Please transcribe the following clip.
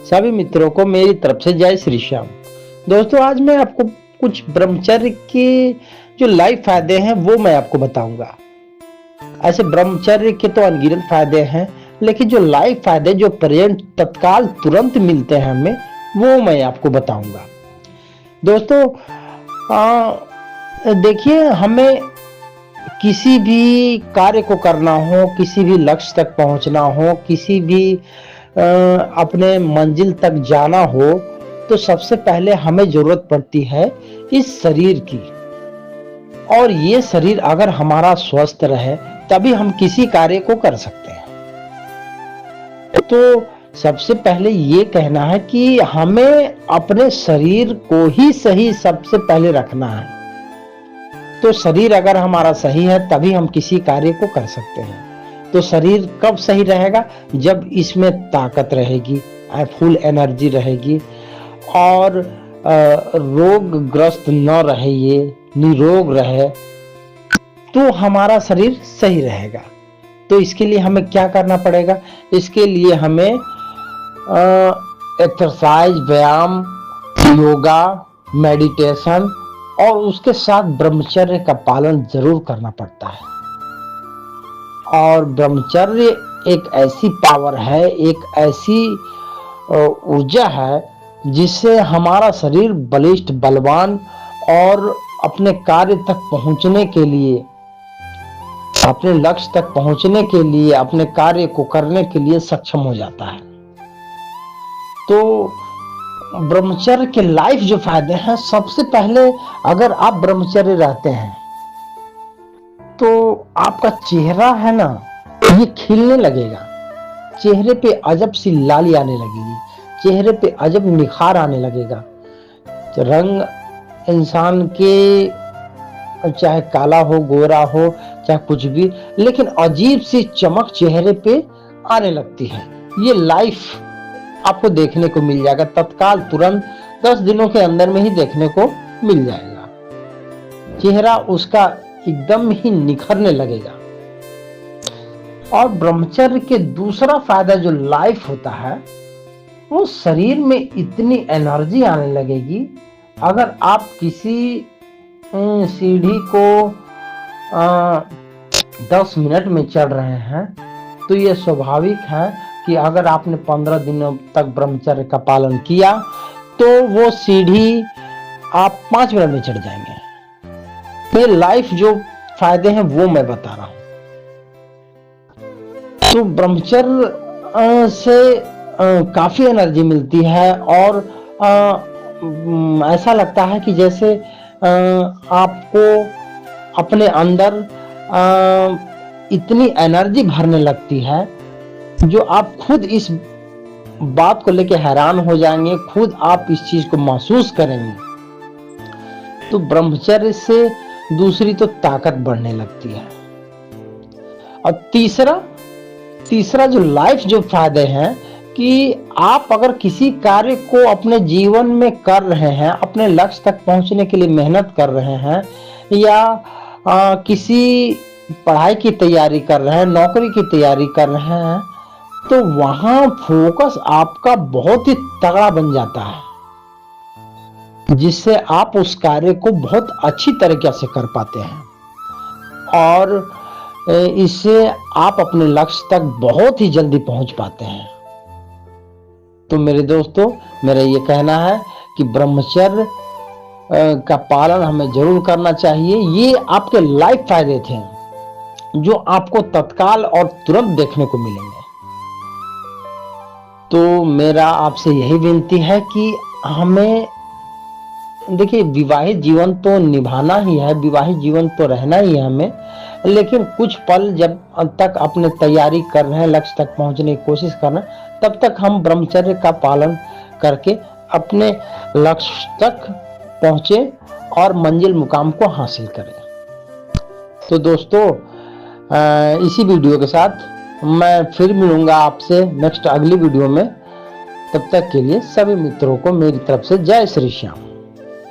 सभी मित्रों को मेरी तरफ से जय श्री श्याम। दोस्तों, आज मैं आपको कुछ ब्रह्मचर्य के जो लाइफ फायदे हैं वो मैं आपको बताऊंगा। ऐसे ब्रह्मचर्य के तो अनगिनत फायदे हैं, लेकिन जो लाइफ फायदे जो प्रेजेंट तत्काल तुरंत मिलते हैं हमें, वो मैं आपको बताऊंगा। दोस्तों, देखिए, हमें किसी भी कार्य को करना हो, किसी भी लक्ष्य तक पहुंचना हो, किसी भी अपने मंजिल तक जाना हो, तो सबसे पहले हमें जरूरत पड़ती है इस शरीर की। और ये शरीर अगर हमारा स्वस्थ रहे तभी हम किसी कार्य को कर सकते हैं। तो सबसे पहले ये कहना है कि हमें अपने शरीर को ही सही सबसे पहले रखना है। तो शरीर अगर हमारा सही है तभी हम किसी कार्य को कर सकते हैं। तो शरीर कब सही रहेगा? जब इसमें ताकत रहेगी, फुल एनर्जी रहेगी और रोगग्रस्त न रहे, ये निरोग रहे, तो हमारा शरीर सही रहेगा। तो इसके लिए हमें क्या करना पड़ेगा? इसके लिए हमें एक्सरसाइज, व्यायाम, योगा, मेडिटेशन और उसके साथ ब्रह्मचर्य का पालन जरूर करना पड़ता है। और ब्रह्मचर्य एक ऐसी पावर है, एक ऐसी ऊर्जा है जिससे हमारा शरीर बलिष्ठ, बलवान और अपने कार्य तक पहुंचने के लिए, अपने लक्ष्य तक पहुंचने के लिए, अपने कार्य को करने के लिए सक्षम हो जाता है। तो ब्रह्मचर्य के लाइफ जो फायदे हैं, सबसे पहले अगर आप ब्रह्मचर्य रहते हैं तो आपका चेहरा है ना, ये खिलने लगेगा। चेहरे पे अजब सी लाली आने लगेगी, चेहरे पे अजब निखार आने लगेगा। रंग इंसान के चाहे काला हो, गोरा हो, चाहे कुछ भी, लेकिन अजीब सी चमक चेहरे पे आने लगती है। ये लाइफ आपको देखने को मिल जाएगा, तत्काल तुरंत 10 दिनों के अंदर में ही देखने को मिल जाएगा। चेहरा उसका एकदम ही निखरने लगेगा। और ब्रह्मचर्य के दूसरा फायदा जो लाइफ होता है, वो शरीर में इतनी एनर्जी आने लगेगी। अगर आप किसी सीढ़ी को 10 मिनट में चढ़ रहे हैं, तो ये स्वाभाविक है कि अगर आपने 15 दिनों तक ब्रह्मचर्य का पालन किया तो वो सीढ़ी आप 5 मिनट में चढ़ जाएंगे। ये लाइफ जो फायदे हैं वो मैं बता रहा हूं। तो ब्रह्मचर्य से काफी एनर्जी मिलती है और ऐसा लगता है कि जैसे आपको अपने अंदर इतनी एनर्जी भरने लगती है जो आप खुद इस बात को लेकर हैरान हो जाएंगे, खुद आप इस चीज को महसूस करेंगे। तो ब्रह्मचर्य से दूसरी तो ताकत बढ़ने लगती है। और तीसरा जो लाइफ जो फायदे हैं कि आप अगर किसी कार्य को अपने जीवन में कर रहे हैं, अपने लक्ष्य तक पहुंचने के लिए मेहनत कर रहे हैं, या किसी पढ़ाई की तैयारी कर रहे हैं, नौकरी की तैयारी कर रहे हैं, तो वहां फोकस आपका बहुत ही तगड़ा बन जाता है, जिससे आप उस कार्य को बहुत अच्छी तरीके से कर पाते हैं और इससे आप अपने लक्ष्य तक बहुत ही जल्दी पहुंच पाते हैं। तो मेरे दोस्तों, मेरा ये कहना है कि ब्रह्मचर्य का पालन हमें जरूर करना चाहिए। ये आपके लाइफ फायदे थे जो आपको तत्काल और तुरंत देखने को मिलेंगे। तो मेरा आपसे यही विनती है कि हमें, देखिए, विवाहित जीवन तो निभाना ही है, विवाहित जीवन तो रहना ही है हमें, लेकिन कुछ पल जब तक अपने तैयारी कर रहे हैं, लक्ष्य तक पहुंचने की कोशिश कर रहे हैं, तब तक हम ब्रह्मचर्य का पालन करके अपने लक्ष्य तक पहुंचे और मंजिल मुकाम को हासिल करें। तो दोस्तों, इसी वीडियो के साथ मैं फिर मिलूंगा आपसे नेक्स्ट अगली वीडियो में। तब तक के लिए सभी मित्रों को मेरी तरफ से जय श्री श्याम।